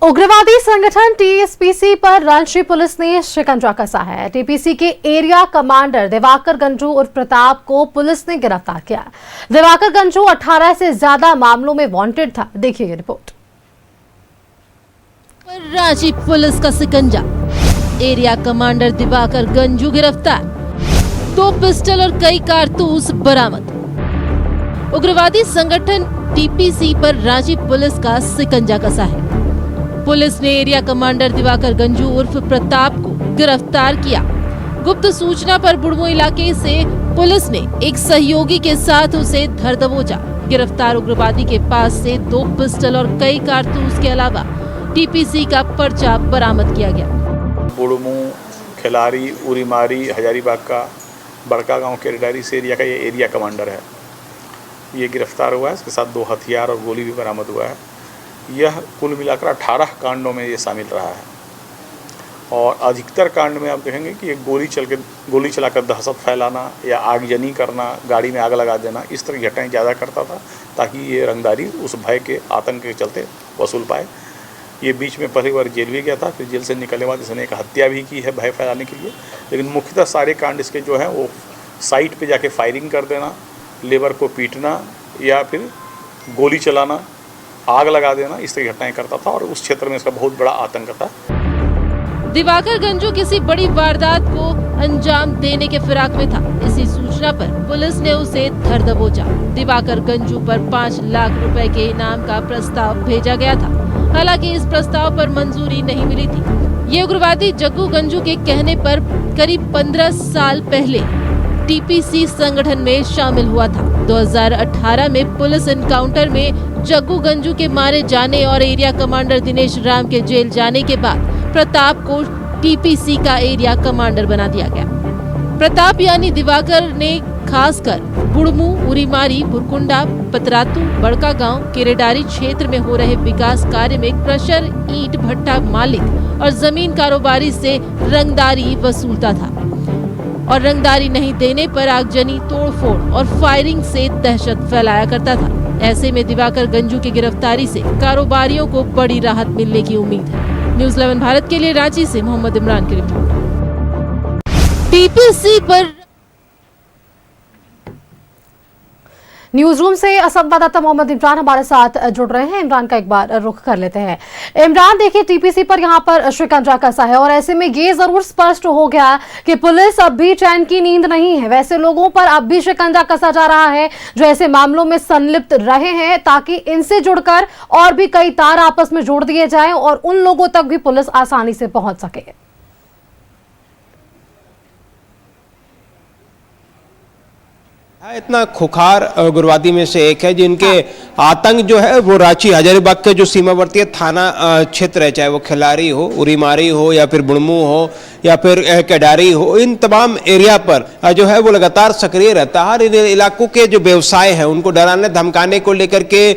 उग्रवादी संगठन टीएसपीसी पर रांची पुलिस ने शिकंजा कसा है। टीपीसी के एरिया कमांडर दिवाकर गंजू उर्फ प्रताप को पुलिस ने गिरफ्तार किया। दिवाकर गंजू 18 से ज्यादा मामलों में वांटेड था। देखिए ये रिपोर्ट। रांची पुलिस का शिकंजा, एरिया कमांडर दिवाकर गंजू गिरफ्तार, 2 पिस्टल और कई कारतूस बरामद। उग्रवादी संगठन टीपीसी पर रांची पुलिस का शिकंजा कसा है। पुलिस ने एरिया कमांडर दिवाकर गंजू उर्फ प्रताप को गिरफ्तार किया। गुप्त सूचना पर बुड़मू इलाके से पुलिस ने एक सहयोगी के साथ उसे धर दबोचा। गिरफ्तार उग्रवादी के पास से 2 पिस्टल और कई कारतूस के अलावा टीपीसी का पर्चा बरामद किया गया। बुड़मू, खिलारी, उरीमारी, हजारीबाग का बड़का गांव केरेडारी से एरिया का ये एरिया कमांडर है। ये गिरफ्तार हुआ है। इसके साथ 2 हथियार और गोली भी बरामद हुआ है। यह कुल मिलाकर 18 कांडों में ये शामिल रहा है और अधिकतर कांड में आप देखेंगे कि ये गोली चलाकर दहशत फैलाना या आगजनी करना, गाड़ी में आग लगा देना, इस तरह की घटनाएं ज़्यादा करता था ताकि ये रंगदारी उस भय के आतंक के चलते वसूल पाए। ये बीच में पहली बार जेल भी गया था, फिर जेल से निकलने के बाद इसने एक हत्या भी की है भय फैलाने के लिए। लेकिन मुख्यतः सारे कांड इसके जो हैं वो साइट पर जाके फायरिंग कर देना, लेबर को पीटना या फिर गोली चलाना, आग लगा देना, इस तरह की घटनाएं करता था और उस क्षेत्र में इसका बहुत बड़ा आतंक था। दिवाकर गंजू किसी बड़ी वारदात को अंजाम देने के फिराक में था। इसी सूचना पर पुलिस ने उसे धर दबोचा। दिवाकर गंजू पर 5 लाख रुपए के इनाम का प्रस्ताव भेजा गया था। हालांकि इस प्रस्ताव पर मंजूरी नहीं मिली थी। ये उग्रवादी जग्गू गंजू के कहने पर करीब 15 साल पहले टीपीसी संगठन में शामिल हुआ था। 2018 में पुलिस एनकाउंटर में जग्गू गंजू के मारे जाने और एरिया कमांडर दिनेश राम के जेल जाने के बाद प्रताप को टीपीसी का एरिया कमांडर बना दिया गया। प्रताप यानी दिवाकर ने खासकर बुड़मू, उरीमारी, बुरकुंडा, पतरातू, बड़का गांव, केरेडारी क्षेत्र में हो रहे विकास कार्य में क्रशर, ईंट भट्टा मालिक और जमीन कारोबारी से रंगदारी वसूलता था और रंगदारी नहीं देने पर आगजनी, तोड़फोड़ और फायरिंग से दहशत फैलाया करता था। ऐसे में दिवाकर गंजू की गिरफ्तारी से कारोबारियों को बड़ी राहत मिलने की उम्मीद है। न्यूज़ 11 भारत के लिए रांची से मोहम्मद इमरान की रिपोर्ट। टीपीसी पर न्यूज रूम से संवाददाता मोहम्मद इमरान हमारे साथ जुड़ रहे हैं। इमरान का एक बार रुख कर लेते हैं। इमरान, देखिए टीपीसी पर यहाँ पर शिकंजा कसा है और ऐसे में ये जरूर स्पष्ट हो गया कि पुलिस अब भी चैन की नींद नहीं है। वैसे लोगों पर अब भी शिकंजा कसा जा रहा है जो ऐसे मामलों में संलिप्त रहे हैं, ताकि इनसे जुड़कर और भी कई तार आपस में जोड़ दिए जाएं और उन लोगों तक भी पुलिस आसानी से पहुंच सके। इतना खुखार उग्रवादी में से एक है जिनके आतंक जो है वो रांची हजारीबाग के जो सीमावर्ती थाना क्षेत्र है, चाहे वो खिलारी हो, उरीमारी हो या फिर बुड़मू हो या फिर केडारी हो, इन तमाम एरिया पर जो है वो लगातार सक्रिय रहता है। इन इलाकों के जो व्यवसाय हैं उनको डराने धमकाने को लेकर के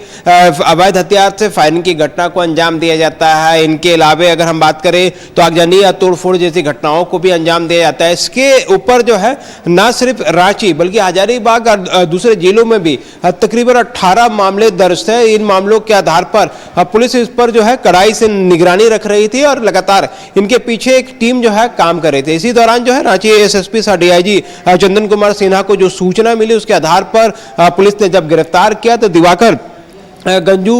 अवैध हथियार से फायरिंग की घटना को अंजाम दिया जाता है। इनके अलावा अगर हम बात करें तो आगजनी या तोड़फोड़ जैसी घटनाओं को भी अंजाम दिया जाता है। इसके ऊपर जो है न सिर्फ रांची बल्कि हजारीबाग और दूसरे जिलों में भी तकरीबन 18 मामले दर्ज थे। इन मामलों के आधार पर पुलिस इस पर जो है कड़ाई से निगरानी रख रही थी और लगातार इनके पीछे एक टीम जो है काम कर रही थी। इसी दौरान जो है रांची एसएसपी सह डीआईजी चंदन कुमार सिन्हा को जो सूचना मिली उसके आधार पर पुलिस ने जब गिरफ्तार किया तो दिवाकर गंजू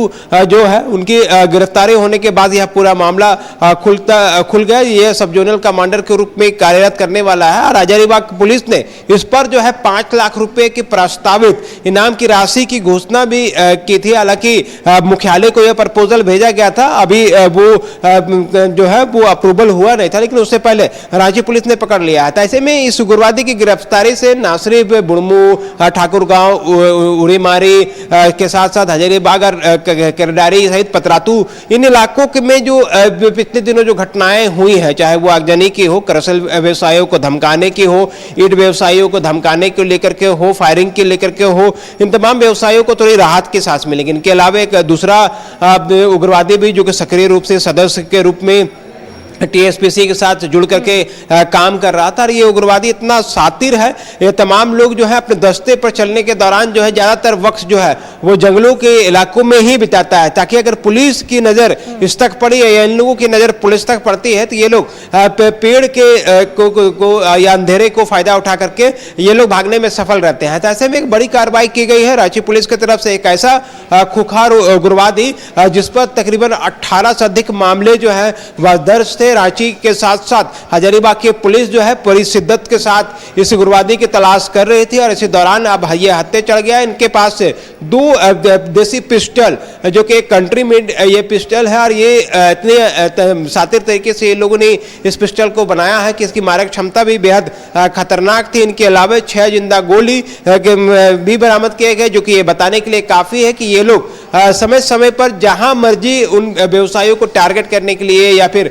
जो है उनकी गिरफ्तारी होने के बाद यह पूरा मामला खुल गया। यह सब जोनल कमांडर के रूप में कार्यरत करने वाला है और हजारीबाग पुलिस ने इस पर जो है 5 लाख रुपए की प्रस्तावित इनाम की राशि की घोषणा भी की थी। हालांकि मुख्यालय को यह प्रपोजल भेजा गया था, अभी वो जो है वो अप्रूवल हुआ नहीं था, लेकिन उससे पहले रांची पुलिस ने पकड़ लिया था। ऐसे में इस उग्रवादी की गिरफ्तारी से न सिर्फ बुड़मू, ठाकुर गांव, उरीमारी के साथ साथ हजारीबाग, केरेडारी सहित पतरातू, इन इलाकों में जो पिछले दिनों जो घटनाएं हुई हैं, चाहे वो आगजनी की हो, क्रशर व्यवसायियों को धमकाने की हो, ईंट व्यवसायियों को धमकाने को लेकर के हो, फायरिंग के लेकर के हो, इन तमाम व्यवसायियों को थोड़ी राहत की सांस मिलेगी। इनके अलावा एक दूसरा उग्रवादी भी जो कि सक्रिय रूप से सदस्य के रूप में टीएसपीसी के साथ जुड़ करके काम कर रहा था। और ये उग्रवादी इतना शातिर है, ये तमाम लोग जो है अपने दस्ते पर चलने के दौरान जो है ज्यादातर वक्त जो है वो जंगलों के इलाकों में ही बिताता है, ताकि अगर पुलिस की नजर इस तक पड़ी या इन लोगों की नजर पुलिस तक पड़ती है तो ये लोग पेड़ के को या अंधेरे को फायदा उठा करके ये लोग भागने में सफल रहते हैं। तो ऐसे में एक बड़ी कार्रवाई की गई है रांची पुलिस की तरफ से। एक ऐसा खुखार उग्रवादी जिस पर तकरीबन 18 से अधिक मामले जो है वह दर्ज थे। रांची के साथ साथ हजारीबाग की पुलिस जो है पूरी शिद्दत के साथ इस उग्रवादी की तलाश कर रही थी और इसी दौरान अब ये हत्या चढ़ गया। इनके पास से 2 देसी पिस्टल जो कि कंट्री मेड ये पिस्टल है और ये इतने शातिर तरीके से ये लोगों ने इस पिस्टल को बनाया है कि इसकी मारक क्षमता भी बेहद खतरनाक थी। इनके अलावा 6 जिंदा गोली भी बरामद किए गए, जो कि ये बताने के लिए काफी है कि ये लोग समय समय पर जहां मर्जी उन व्यवसायियों को टारगेट करने के लिए या फिर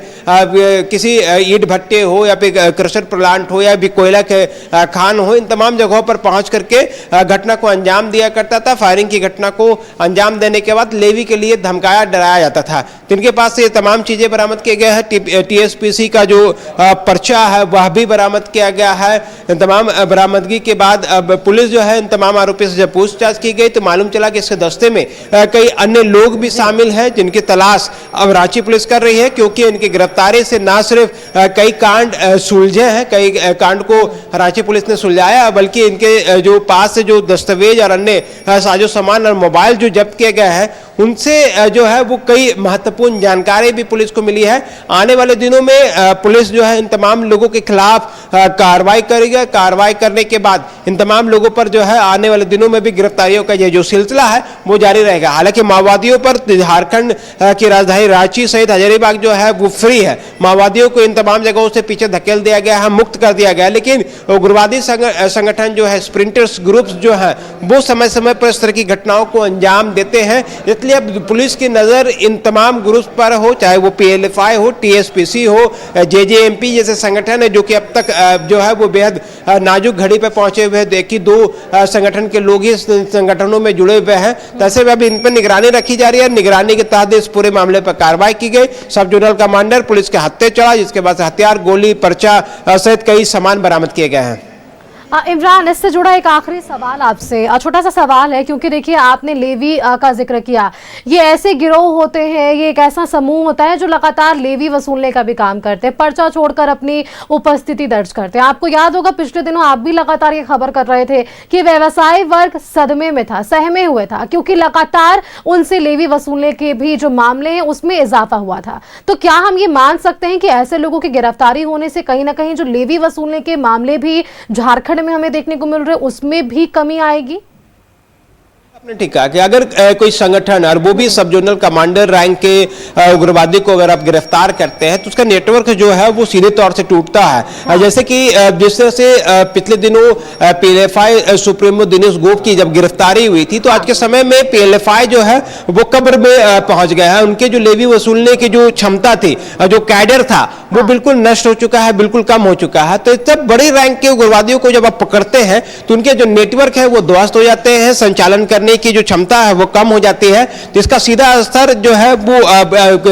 किसी ईंट भट्टे हो या फिर क्रशर प्लांट हो या भी कोयला के खान हो, इन तमाम जगहों पर पहुंच करके घटना को अंजाम दिया करता था। फायरिंग की घटना को अंजाम देने के बाद लेवी के लिए धमकाया डराया जाता था। इनके पास से ये तमाम चीजें बरामद किए गए हैं। टीएसपीसी का जो पर्चा है वह भी बरामद किया गया है। तमाम बरामदगी के बाद अब पुलिस जो है इन तमाम आरोपियों से जब पूछताछ की गई तो मालूम चला कि इसके दस्ते में कई अन्य लोग भी शामिल हैं, जिनकी तलाश अब रांची पुलिस कर रही है, क्योंकि इनकी गिरफ्तारी से न सिर्फ कई कांड सुलझे हैं, कई कांड को रांची पुलिस ने सुलझाया, बल्कि इनके जो पास से जो दस्तावेज और अन्य साजो सामान और मोबाइल जो जब्त किए गए हैं उनसे जो है वो कई महत्वपूर्ण जानकारी भी पुलिस को मिली है। आने वाले दिनों में पुलिस जो है इन तमाम लोगों के खिलाफ कार्रवाई करेगी। कार्रवाई करने के बाद इन तमाम लोगों पर जो है आने वाले दिनों में भी गिरफ्तारियों का ये जो सिलसिला है वो जारी रहेगा। हालांकि माओवादियों पर झारखंड की राजधानी रांची सहित हजारीबाग जो है वो फ्री है। माओवादियों को इन तमाम जगहों से पीछे धकेल दिया गया है, मुक्त कर दिया गया है, लेकिन उग्रवादी संगठन जो है स्प्रिंटर्स ग्रुप्स जो है वो समय समय पर इस तरह की घटनाओं को अंजाम देते हैं। इसलिए अब पुलिस की नजर इन तमाम ग्रुप्स पर हो, चाहे वो पीएलएफआई हो, टीएसपीसी हो, जेजेएमपी जैसे संगठन है जो कि अब तक जो है वो बेहद नाजुक घड़ी पे पहुंचे हुए हैं। देखिए 2 संगठन के लोग ही संगठनों में जुड़े हुए हैं, तैसे में अभी इन पर निगरानी रखी जा रही है। निगरानी के तहत इस पूरे मामले पर कार्रवाई की गई। सब जोनल कमांडर पुलिस के हत्थे चढ़ा, जिसके बाद हथियार, गोली, पर्चा सहित कई सामान बरामद किए गए हैं। इमरान, इससे जुड़ा एक आखिरी सवाल आपसे, छोटा सा सवाल है, क्योंकि देखिए आपने लेवी का जिक्र किया। ये ऐसे गिरोह होते हैं, ये एक ऐसा समूह होता है जो लगातार लेवी वसूलने का भी काम करते हैं, पर्चा छोड़कर अपनी उपस्थिति दर्ज करते हैं। आपको याद होगा पिछले दिनों आप भी लगातार ये खबर कर रहे थे कि व्यवसाय वर्ग सदमे में था, सहमे हुए था, क्योंकि लगातार उनसे लेवी वसूलने के भी जो मामले हैं उसमें इजाफा हुआ था। तो क्या हम ये मान सकते हैं कि ऐसे लोगों की गिरफ्तारी होने से कहीं ना कहीं जो लेवी वसूलने के मामले भी झारखंड में हमें देखने को मिल रहे उसमें भी कमी आएगी? ठीक है कि अगर कोई संगठन और वो भी सब जोनल कमांडर रैंक के उग्रवादी को अगर आप गिरफ्तार करते हैं तो उसका नेटवर्क जो है वो सीधे तौर से टूटता है। हाँ। जैसे कि जिस तरह से पिछले दिनों पीएलएफआई सुप्रीमो दिनेश गोप की जब गिरफ्तारी हुई थी तो आज के समय में पीएलएफआई जो है वो कब्र में पहुंच गया है। उनके जो लेवी वसूलने की जो क्षमता थी, जो कैडर था, वो बिल्कुल नष्ट हो चुका है, बिल्कुल कम हो चुका है। तो सब बड़ी रैंक के उग्रवादियों को जब आप पकड़ते हैं तो उनके जो नेटवर्क है वो ध्वस्त हो जाते हैं, संचालन करने की जो क्षमता है वो कम हो जाती है। तो इसका सीधा असर जो है वो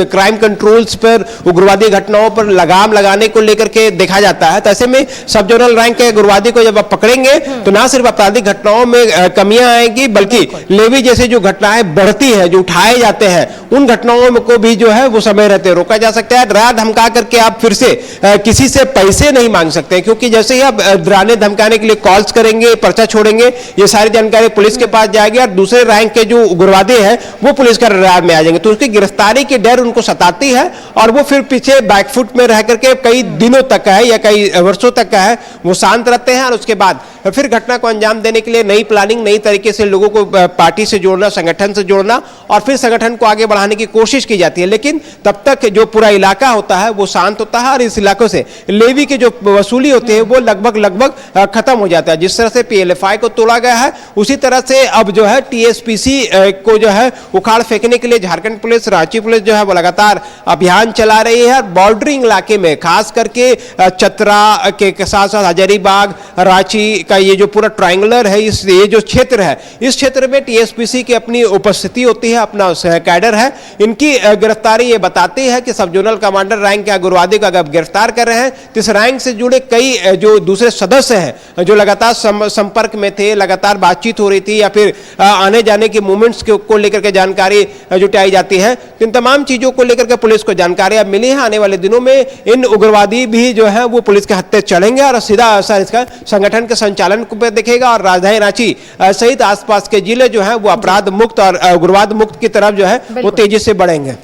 क्राइम कंट्रोल्स पर, उग्रवादी घटनाओं पर लगाम लगाने को लेकर के देखा जाता है। तो ऐसे में सब जोनल रैंक के उग्रवादी को जब आप पकड़ेंगे तो ना सिर्फ आपराधिक घटनाओं में कमियां आएंगी, बल्कि लेवी जैसी जो घटनाएं बढ़ती है, जो उठाए जाते हैं, उन घटनाओं को भी जो है वो समय रहते रोका जा सकता है। डरा धमका करके आप फिर से किसी से पैसे नहीं मांग सकते, क्योंकि जैसे ही आप डराने धमकाने के लिए कॉल्स करेंगे, पर्चा छोड़ेंगे, ये सारी जानकारी पुलिस के पास जाएगी और दूसरे रैंक के जो उग्रवादी हैं वो पुलिस के रडार में आ जाएंगे। तो उसकी गिरफ्तारी की डर उनको सताती है और वो फिर पीछे बैकफुट में रह करके कई दिनों तक है या कई वर्षों तक है वो शांत रहते हैं और उसके बाद फिर घटना को अंजाम देने के लिए नई प्लानिंग, नई तरीके से लोगों को पार्टी से जोड़ना, संगठन से जोड़ना और फिर संगठन को आगे बढ़ाने की कोशिश की जाती है। लेकिन तब तक जो पूरा इलाका होता है वो शांत होता है और इस इलाकों से लेवी की जो वसूली होती है वो लगभग खत्म हो जाता है। जिस तरह से पीएलएफआई को तोड़ा गया है उसी तरह से अब जो है टीएसपीसी को जो है उखाड़ फेंकने के लिए झारखंड पुलिस, रांची पुलिस जो है वो लगातार अभियान चला रही है। बॉर्डरिंग इलाके में खास करके चतरा के साथ साथ हजारीबाग, रांची का ये जो पूरा ट्रायंगुलर है, ये जो क्षेत्र है, इस क्षेत्र में टीएसपीसी की अपनी उपस्थिति होती है, अपना कैडर है। इनकी गिरफ्तारी ये बताती है कि सब जोनल कमांडर रैंक के उग्रवादी को अगर गिरफ्तार कर रहे हैं तो इस रैंक से जुड़े कई जो दूसरे सदस्य हैं जो लगातार संपर्क में थे, लगातार बातचीत हो रही थी या फिर आने जाने के मूवमेंट्स को लेकर के जानकारी जुटाई जाती है। तो इन तमाम चीजों को लेकर के पुलिस को जानकारी अब मिली है। आने वाले दिनों में इन उग्रवादी भी जो है वो पुलिस के हत्थे चढ़ेंगे और सीधा असर इसका संगठन के संचालन को दिखेगा और राजधानी रांची सहित आसपास के जिले जो है वो अपराध मुक्त और उग्रवाद मुक्त की तरफ जो है वो तेजी से बढ़ेंगे।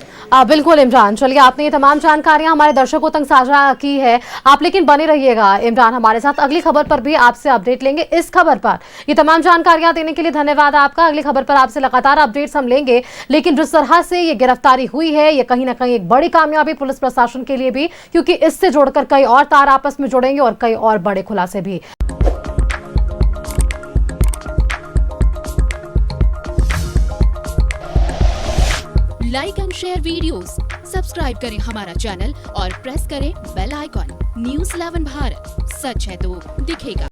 बिल्कुल इमरान, चलिए आपने ये तमाम जानकारियां हमारे दर्शकों तक साझा की है। आप लेकिन बने रहिएगा इमरान हमारे साथ, अगली खबर पर भी आपसे अपडेट लेंगे। इस खबर पर ये तमाम जानकारियां देने के लिए धन्यवाद आपका। अगली खबर पर आपसे लगातार अपडेट्स हम लेंगे। लेकिन जिस तरह से ये गिरफ्तारी हुई है, ये कहीं ना कहीं एक बड़ी कामयाबी पुलिस प्रशासन के लिए भी, क्योंकि इससे जोड़कर कई और तार आपस में जुड़ेंगे और कई और बड़े खुलासे भी। Like and share videos, subscribe करें हमारा चैनल और प्रेस करें बेल आइकॉन। न्यूज़ 11 भारत, सच है तो दिखेगा।